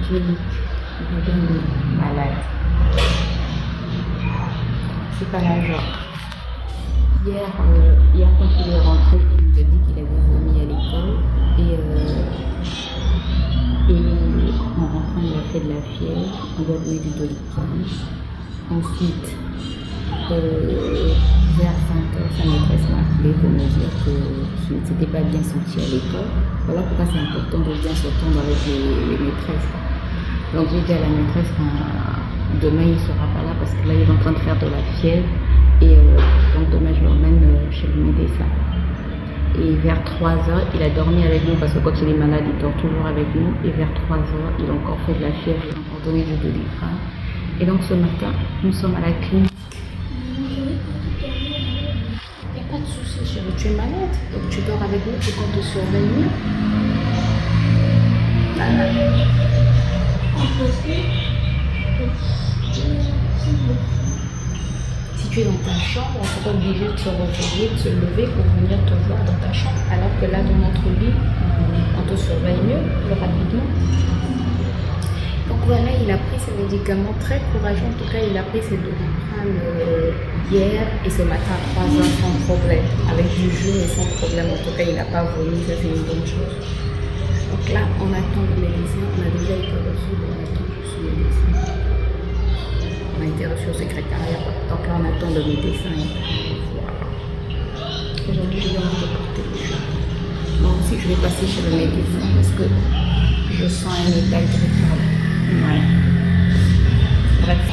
Julie, regarde, malade. C'est pas la genre. Hier, quand il est rentré, il nous a dit qu'il avait vomi à l'école. Et en rentrant, il a fait de la fièvre. On lui a donné du Doliprane. Ensuite, vers 5 heures, sa maîtresse m'a appelé pour me dire qu'il ne s'était pas bien senti à l'école. Voilà pourquoi c'est important de bien s'entendre avec les maîtresses. Donc j'ai dit à la maîtresse, demain il ne sera pas là parce que là il est en train de faire de la fièvre. Et donc demain je l'emmène chez le médecin. Et vers 3 heures, il a dormi avec nous parce que quand il est malade, il dort toujours avec nous. Et vers 3 heures, il a encore fait de la fièvre, il a encore donné du Doliprane. Et donc ce matin, nous sommes à la clinique. Il n'y a pas de souci, chérie, tu es malade. Donc tu dors avec nous pour qu'on te surveille mieux. Si tu es dans ta chambre, on ne sera pas obligé de se réveiller, de se lever pour venir te voir dans ta chambre. Alors que là, dans notre lit, on te surveille mieux, plus rapidement. Donc voilà, il a pris ses médicaments très courageux. En tout cas, il a pris ses Doliprane hier et ce matin à 3 heures sans problème. Avec du jus et sans problème. En tout cas, il n'a pas vomi, ça c'est une bonne chose. Donc là, on attend le médecin. On a déjà été reçu, on attend juste le médecin. On a été reçu au secrétariat. Donc là, on attend le médecin. Aujourd'hui, j'ai envie de porter le jus. Moi aussi, je vais passer chez le médecin parce que je sens un état irritable. Ouais. Bref.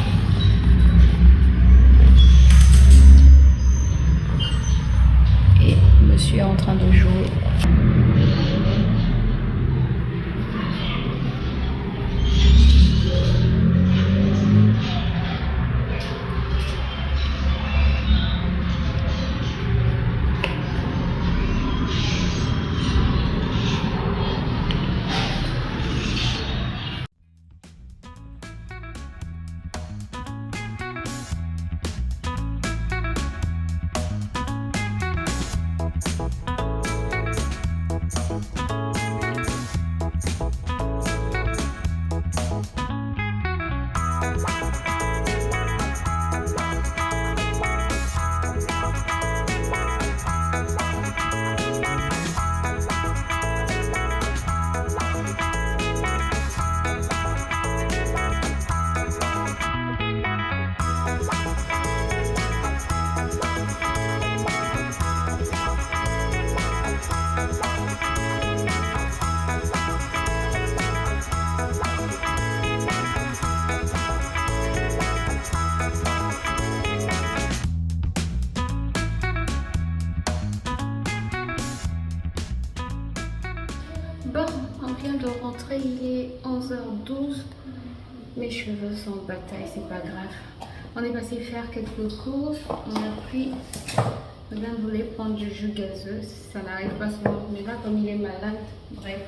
Et monsieur est en train de jouer. Bon, on vient de rentrer, il est 11h12. Mes cheveux sont en bataille, c'est pas grave. On est passé faire quelques courses. On a pris. Madame voulait prendre du jus gazeux. Ça n'arrive pas souvent. Mais là, comme il est malade, bref.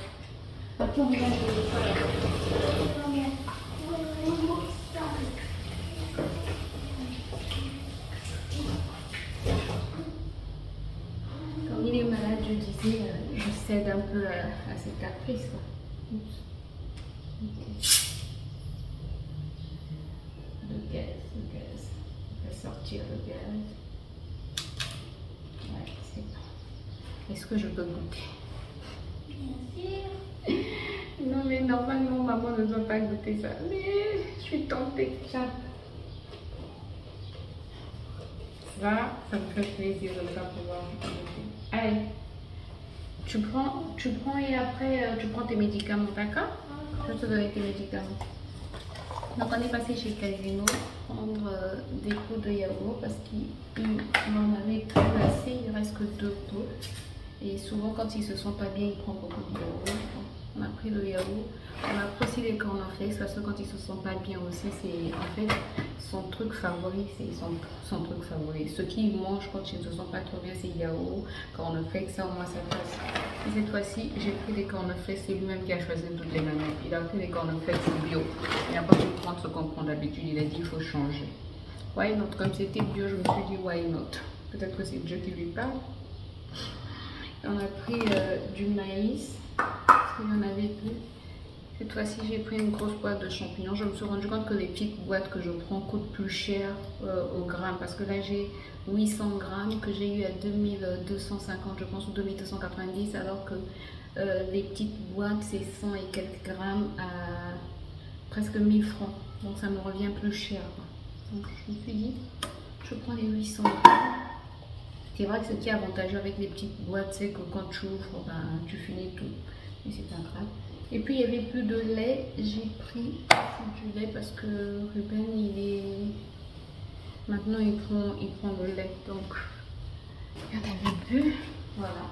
Après, on vient Comme il est malade, je disais, je cède un peu à ses caprices. Okay. Le gaz. On va sortir le gaz. Ouais, c'est bon. Est-ce que je peux goûter? Bien sûr. Non, mais normalement, maman ne doit pas goûter ça. Mais je suis tentée. Tiens. Ça me fait plaisir de ne pas pouvoir goûter. Allez. Tu prends et après tu prends tes médicaments, d'accord? Je vais te donner tes médicaments. Donc on est passé chez Casino prendre des pots de yaourt parce qu'il m'en avait plus assez, il reste que 2 pots. Et souvent quand il se sent pas bien, il prend beaucoup de yaourt. On a pris le yaourt. On a pris aussi les cornflakes parce que quand il se sent pas bien aussi, c'est en fait son truc favori, c'est son truc favori. Ce qu'il mange quand il ne se sent pas trop bien, c'est yaourt, cornflakes, ça au moins ça passe. Et cette fois-ci, j'ai pris des cornflakes, c'est lui-même qui a choisi de toutes les manières. Il a pris des cornflakes bio. Il n'a pas pu prendre ce qu'on prend d'habitude, il a dit il faut changer. Why not? Comme c'était bio, je me suis dit why not? Peut-être que c'est Dieu qui lui parle. On a pris du maïs, parce qu'il y en avait plus. Cette fois-ci, j'ai pris une grosse boîte de champignons. Je me suis rendu compte que les petites boîtes que je prends coûtent plus cher au gramme. Parce que là, j'ai 800 grammes que j'ai eu à 2250, je pense, ou 2290. Alors que les petites boîtes, c'est 100 et quelques grammes à presque 1000 francs. Donc, ça me revient plus cher. Donc, je me suis dit, je prends les 800 grammes. C'est vrai que ce qui est avantageux avec les petites boîtes, c'est que quand tu ouvres, ben, tu finis tout. Mais c'est pas grave. Et puis il n'y avait plus de lait, j'ai pris du lait parce que Ruben maintenant il prend le lait, donc il y en avait plus, voilà.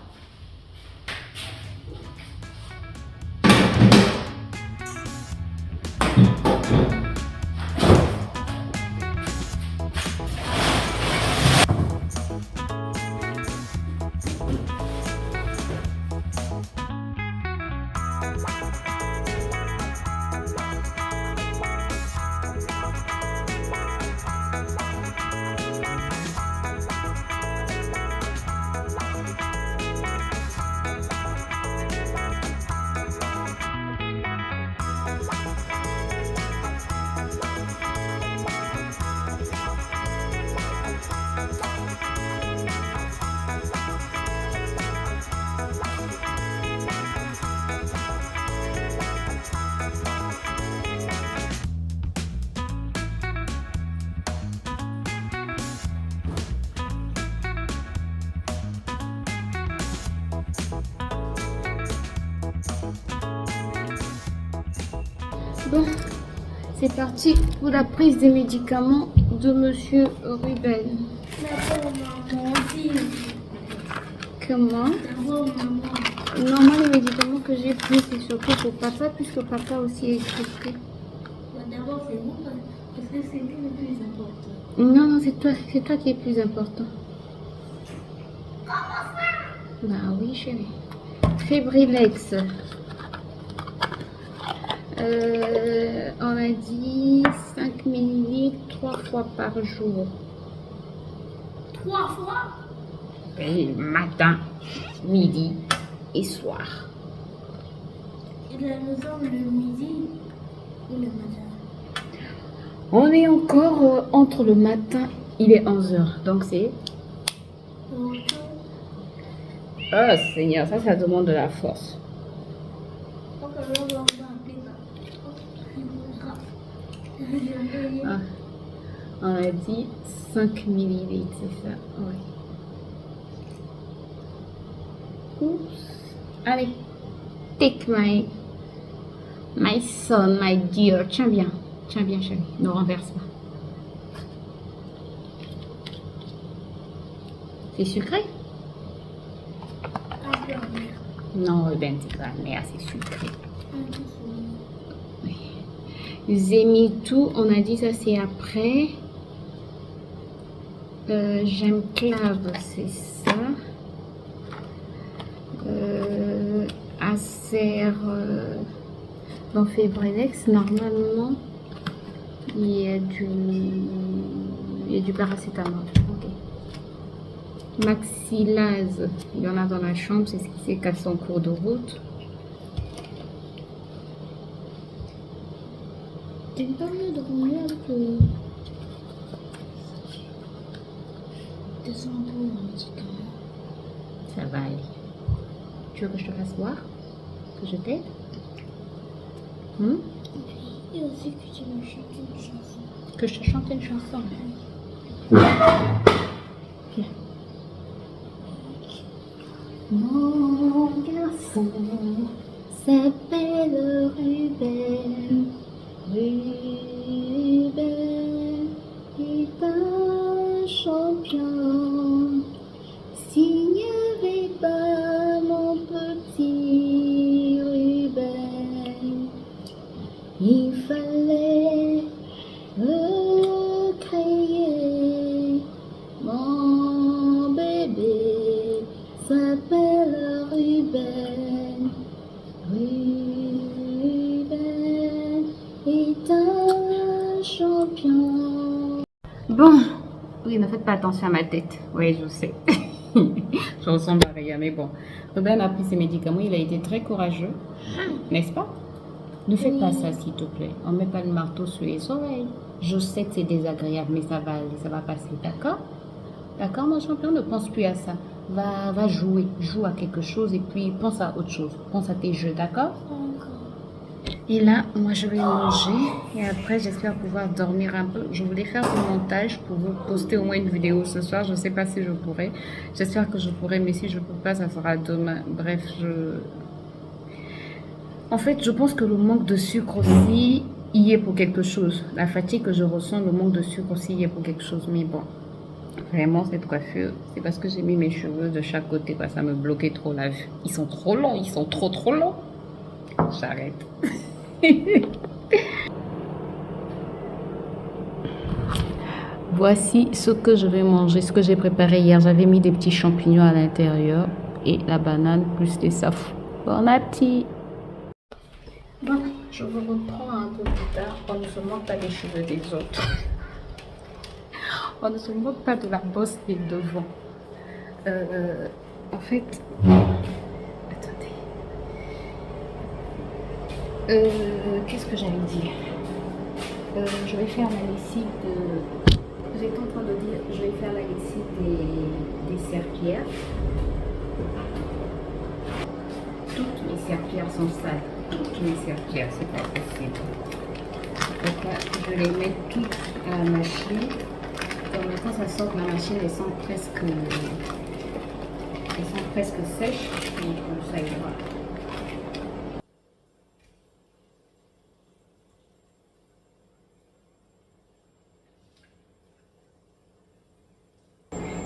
Bon, c'est parti pour la prise des médicaments de Monsieur Ruben. Comment? Non, moi les médicaments que j'ai pris c'est surtout pour papa puisque papa aussi est grippé. D'abord c'est vous parce que c'est lui le plus important. Non, non, c'est toi qui es plus important. Bah oui chérie. Fébrilex. On a dit 5 ml 3 fois par jour. 3 fois? Oui, matin, midi et soir. Il a besoin le midi ou le matin? On est encore entre le matin, il est 11h, donc c'est... Oh Seigneur, ça demande de la force. Ah, on a dit 5 ml, c'est ça, oui. Oups. Allez, take my son, my dear. Tiens bien chérie, ne renverse pas. C'est sucré? Non, Ruben, c'est pas mais assez sucré. Oui. Zemitou, on a dit ça c'est après. J'aime clave, c'est ça. Acer dans Fébrilex, normalement il y a du paracétamol. Okay. Maxilase, il y en a dans la chambre, c'est ce qui s'est cassé en cours de route. Tu me parles de combien de shampoing en médicaments? Ça va aller. Tu veux que je te fasse voir? Que je t'aide? Et aussi que tu me chantes une chanson. Que je te chante une chanson. Viens. Mon garçon s'appelle Ruben. Ruben est un champion. S'il n'y avait pas mon petit Ruben, il fallait le créer. Mon bébé s'appelle Ruben. Ruben est un champion. Bon, oui, ne faites pas attention à ma tête. Oui, je sais. Je ressemble à rien, mais bon. Ruben a pris ses médicaments, il a été très courageux, n'est-ce pas? Ne fais pas ça, s'il te plaît. On ne met pas le marteau sur les oreilles. Je sais que c'est désagréable, mais ça va aller, ça va passer, d'accord? D'accord, mon champion, ne pense plus à ça. Va jouer, joue à quelque chose et puis pense à autre chose. Pense à tes jeux, d'accord? Et là, moi, je vais manger et après, j'espère pouvoir dormir un peu. Je voulais faire du montage pour vous poster au moins une vidéo ce soir. Je ne sais pas si je pourrai. J'espère que je pourrai, mais si je ne peux pas, ça sera demain. Bref, En fait, je pense que le manque de sucre aussi y est pour quelque chose. La fatigue que je ressens, le manque de sucre aussi y est pour quelque chose. Mais bon, vraiment, cette coiffure, c'est parce que j'ai mis mes cheveux de chaque côté. Ça me bloquait trop la vue. Ils sont trop longs, ils sont trop longs. J'arrête. Voici ce que je vais manger, ce que j'ai préparé hier. J'avais mis des petits champignons à l'intérieur et la banane plus les safou. Bon appétit! Bon, je vous reprends un peu plus tard. On ne se moque pas des cheveux des autres. On ne se moque pas de la bosse des devants. En fait, attendez. Qu'est-ce que j'allais dire? Je vais faire la lessive de... J'étais en train de dire, je vais faire la lessive des serpillères. Toutes mes serpillères sont sales. Toutes mes serpillères, c'est pas possible. Donc là, je les mets toutes à la machine. Comme quand ça sort de la machine, elles sont presque sèches. Donc ça ira.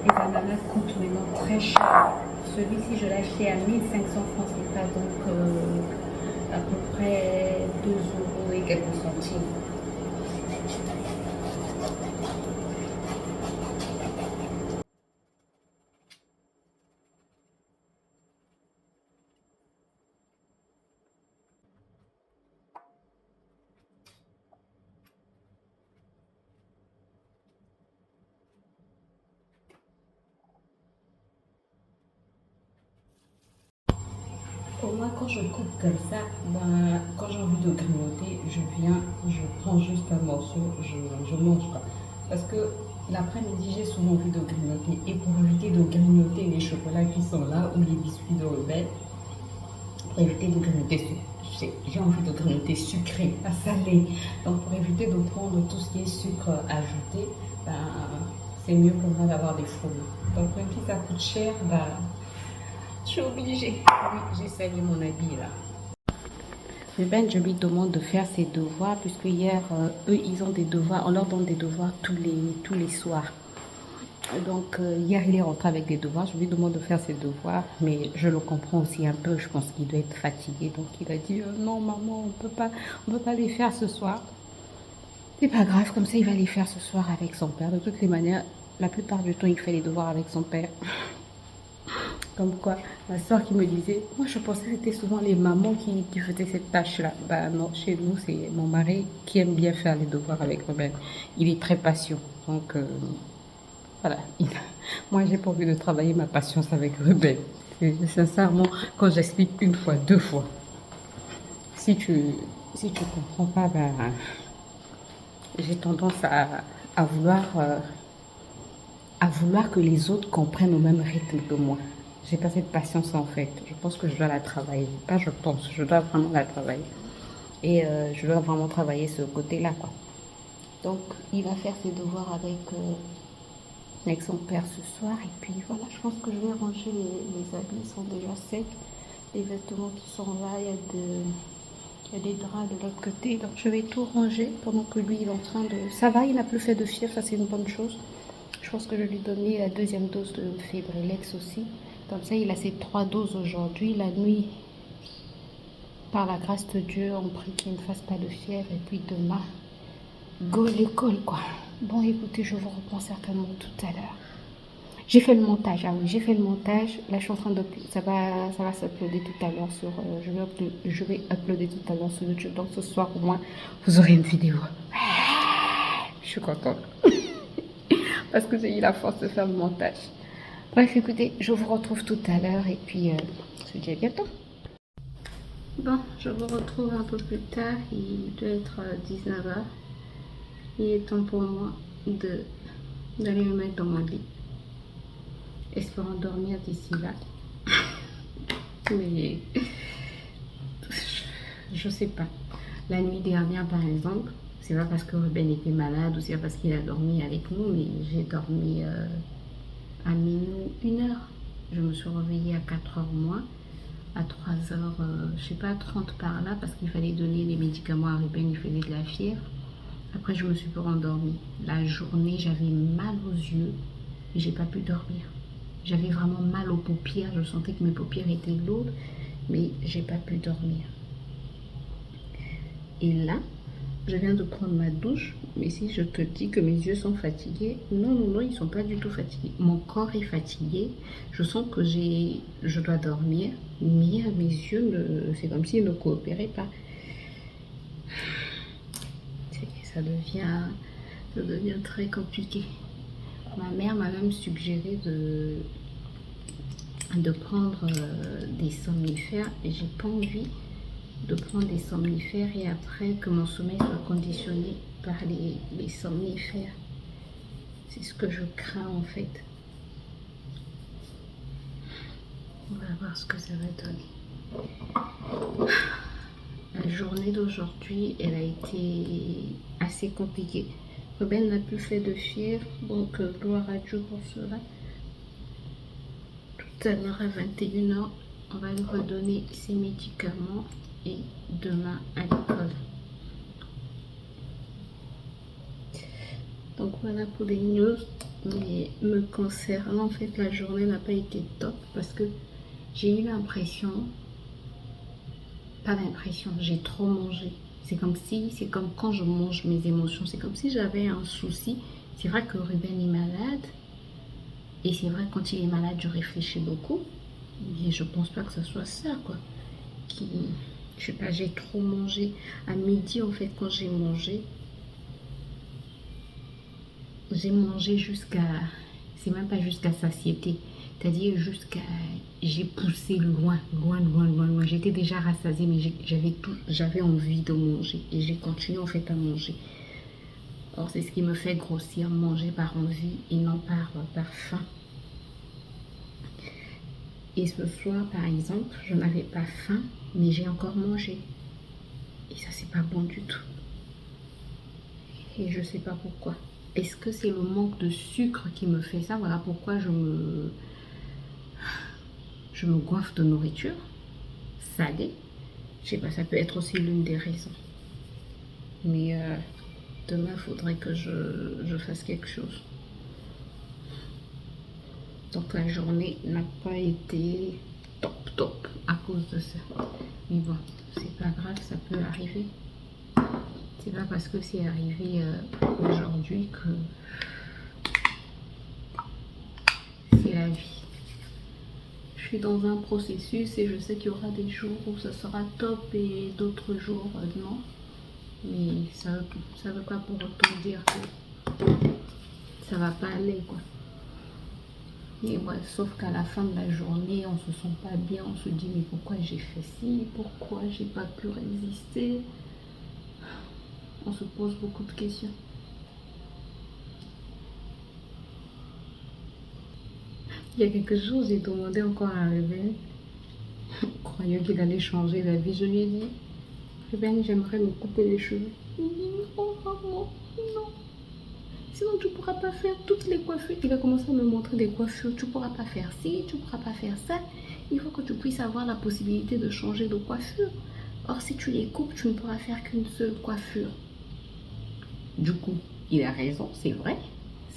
Les ananas coûtent maintenant très cher. Celui-ci, je l'ai acheté à 1500 francs CFA, donc à peu près 2 euros et quelques centimes. Pour moi, quand je coupe comme ça, quand j'ai envie de grignoter, je prends juste un morceau, je mange pas. Parce que l'après-midi, j'ai souvent envie de grignoter. Et pour éviter de grignoter les chocolats qui sont là ou les biscuits de Rebelle, pour éviter de grignoter, j'ai envie de grignoter sucré, pas salé. Donc pour éviter de prendre tout ce qui est sucre ajouté, c'est mieux pour moi d'avoir des fruits. Donc même si ça coûte cher, je suis obligée. Oui, j'ai servi mon habit là. Ben, je lui demande de faire ses devoirs, puisque hier, eux, ils ont des devoirs. On leur donne des devoirs tous les soirs. Donc, hier, il est rentré avec des devoirs. Je lui demande de faire ses devoirs, mais je le comprends aussi un peu. Je pense qu'il doit être fatigué. Donc, il a dit non, maman, on peut pas les faire ce soir. C'est pas grave, comme ça, il va les faire ce soir avec son père. De toutes les manières, la plupart du temps, il fait les devoirs avec son père. Comme quoi, ma soeur qui me disait, moi je pensais que c'était souvent les mamans qui faisaient cette tâche-là. Bah non, chez nous, c'est mon mari qui aime bien faire les devoirs avec Rebelle. Il est très patient. Donc, voilà. Moi, j'ai pas envie de travailler ma patience avec Rebelle. Sincèrement, quand j'explique une fois, deux fois, si tu comprends pas, j'ai tendance à vouloir que les autres comprennent au même rythme que moi. J'ai pas cette patience en fait. Je pense que je dois la travailler. Pas je pense, je dois vraiment la travailler. Et je dois vraiment travailler ce côté-là, quoi. Donc, il va faire ses devoirs avec son père ce soir. Et puis voilà, je pense que je vais ranger les habits. Ils sont déjà secs. Les vêtements qui sont là, il y a des draps de l'autre côté. Donc, je vais tout ranger pendant que lui, il est en train de... Ça va, il n'a plus fait de fièvre, ça c'est une bonne chose. Je pense que je lui donner la deuxième dose de Fébrilex aussi. Comme ça, il a ses 3 doses aujourd'hui. La nuit, par la grâce de Dieu, on prie qu'il ne fasse pas de fièvre. Et puis demain, go l'école, quoi. Bon, écoutez, je vous reprends certainement tout à l'heure. J'ai fait le montage. Ah oui, j'ai fait le montage. Là, je suis en train de... Ça va s'uploader tout à l'heure sur... je vais uploader tout à l'heure sur YouTube. Donc, ce soir, au moins, vous aurez une vidéo. Je suis contente. Parce que j'ai eu la force de faire le montage. Bref, écoutez, je vous retrouve tout à l'heure et puis je vous dis à bientôt. Bon, je vous retrouve un peu plus tard. Il doit être 19h. Il est temps pour moi d'aller me mettre dans mon lit. Espérant dormir d'ici là. Mais je sais pas. La nuit dernière, par exemple, c'est pas parce que Ruben était malade ou c'est pas parce qu'il a dormi avec nous, mais j'ai dormi à minuit 1h. Je me suis réveillée à 4h moins, à 3h, je sais pas, 30 par là, parce qu'il fallait donner les médicaments à Ruben, il faisait de la fièvre. Après, je me suis pas rendormie. La journée, j'avais mal aux yeux et j'ai pas pu dormir. J'avais vraiment mal aux paupières, je sentais que mes paupières étaient lourdes, mais j'ai pas pu dormir. Et là, je viens de prendre ma douche, mais si je te dis que mes yeux sont fatigués, non, non, non, ils sont pas du tout fatigués. Mon corps est fatigué, je sens que je dois dormir, mais mes yeux, c'est comme s'ils ne coopéraient pas. Ça devient très compliqué. Ma mère m'a même suggéré de prendre des somnifères et j'ai pas envie de prendre des somnifères et après que mon sommeil soit conditionné par les somnifères. C'est ce que je crains en fait. On va voir ce que ça va donner. La journée d'aujourd'hui, elle a été assez compliquée. Ruben n'a plus fait de fièvre, donc gloire à Dieu pour cela. Tout à l'heure à 21h, on va lui redonner ses médicaments et demain à l'école. Donc voilà pour les news. Mais me concernant, en fait, la journée n'a pas été top parce que j'ai eu l'impression, pas l'impression, j'ai trop mangé. C'est comme quand je mange mes émotions, c'est comme si j'avais un souci. C'est vrai que Ruben est malade. Et c'est vrai, quand il est malade, je réfléchis beaucoup. Mais je pense pas que ce soit ça, quoi. Je sais pas, j'ai trop mangé. À midi, en fait, quand j'ai mangé jusqu'à... C'est même pas jusqu'à satiété. C'est-à-dire jusqu'à... J'ai poussé loin, loin, loin, loin, loin. J'étais déjà rassasiée, mais j'avais envie de manger. Et j'ai continué, en fait, à manger. Or, c'est ce qui me fait grossir, manger par envie et non par faim. Et ce soir, par exemple, je n'avais pas faim, mais j'ai encore mangé. Et ça, c'est pas bon du tout. Et je sais pas pourquoi. Est-ce que c'est le manque de sucre qui me fait ça? Voilà pourquoi je me goinfre de nourriture salée. Je sais pas, ça peut être aussi l'une des raisons. Mais demain, il faudrait que je fasse quelque chose. Donc la journée n'a pas été top à cause de ça. Mais bon, c'est pas grave, ça peut arriver. C'est pas parce que c'est arrivé aujourd'hui que c'est la vie. Je suis dans un processus et je sais qu'il y aura des jours où ça sera top et d'autres jours non. Mais ça veut pas pour autant dire que ça va pas aller, quoi. Et ouais, sauf qu'à la fin de la journée, on se sent pas bien, on se dit mais pourquoi j'ai fait ci, pourquoi j'ai pas pu résister. On se pose beaucoup de questions. Il y a quelques jours, j'ai demandé encore à Ruben, croyant qu'il allait changer la vie. Je lui ai dit, Ruben, j'aimerais me couper les cheveux. Il me dit, non, maman, non. Sinon, tu ne pourras pas faire toutes les coiffures. Il a commencé à me montrer des coiffures. Tu ne pourras pas faire ci, tu ne pourras pas faire ça. Il faut que tu puisses avoir la possibilité de changer de coiffure. Or, si tu les coupes, tu ne pourras faire qu'une seule coiffure. Du coup, il a raison, c'est vrai.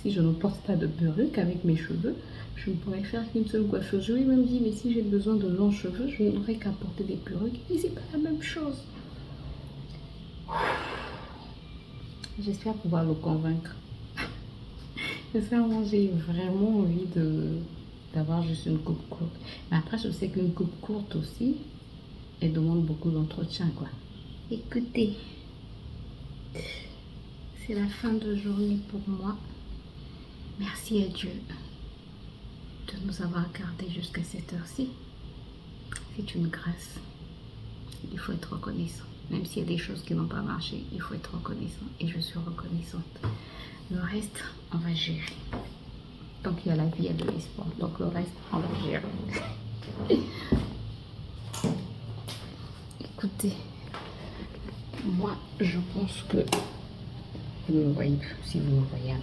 Si je ne porte pas de perruque avec mes cheveux, je ne pourrais faire qu'une seule coiffure. Je lui ai même dit, mais si j'ai besoin de longs cheveux, je n'aurais qu'à porter des perruques. Et c'est pas la même chose. J'espère pouvoir le convaincre. Sincèrement, j'ai vraiment envie d'avoir juste une coupe courte. Mais après, je sais qu'une coupe courte aussi, elle demande beaucoup d'entretien, quoi. Écoutez, c'est la fin de journée pour moi. Merci à Dieu de nous avoir gardés jusqu'à cette heure-ci. C'est une grâce. Il faut être reconnaissant. Même s'il y a des choses qui n'ont pas marché, il faut être reconnaissant. Et je suis reconnaissante. Le reste, on va gérer. Tant qu'il y a la vie, il y a de l'espoir. Donc le reste, on va gérer. Écoutez, moi, je pense que vous me voyez, si vous me voyez un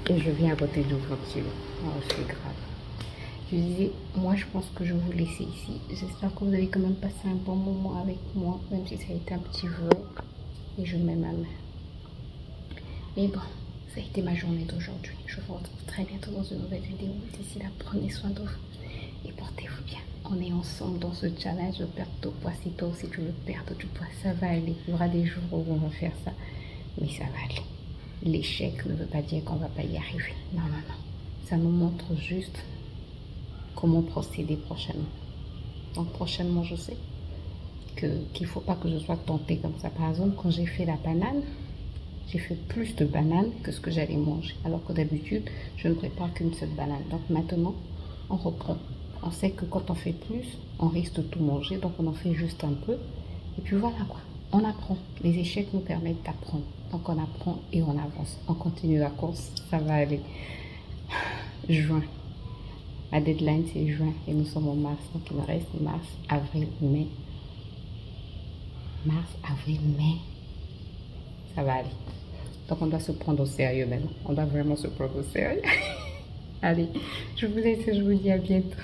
peu. Et je viens à côté du ventilo. Oh, c'est grave. Je disais, moi, je pense que je vais vous laisser ici. J'espère que vous avez quand même passé un bon moment avec moi, même si ça a été un petit vlog. Et je mets ma main. Mais bon, ça a été ma journée d'aujourd'hui. Je vous retrouve très bientôt dans une nouvelle vidéo. D'ici là, prenez soin de vous et portez-vous bien. On est ensemble dans ce challenge de perdre de poids. Si toi aussi tu veux perdre du poids, ça va aller. Il y aura des jours où on va faire ça, mais ça va aller. L'échec ne veut pas dire qu'on ne va pas y arriver. Non, non, non. Ça nous montre juste comment procéder prochainement. Donc prochainement, je sais qu'il ne faut pas que je sois tentée comme ça. Par exemple, quand j'ai fait la banane, j'ai fait plus de bananes que ce que j'allais manger. Alors que d'habitude, je ne prépare qu'une seule banane. Donc maintenant, on reprend. On sait que quand on fait plus, on risque de tout manger. Donc on en fait juste un peu. Et puis voilà quoi. On apprend. Les échecs nous permettent d'apprendre. Donc on apprend et on avance. On continue la course. Ça va aller. Juin. Ma deadline c'est juin. Et nous sommes en mars. Donc il nous reste mars, avril, mai. Mars, avril, mai. Ça va aller. Donc on doit se prendre au sérieux maintenant. On doit vraiment se prendre au sérieux. Allez, je vous laisse et je vous dis à bientôt.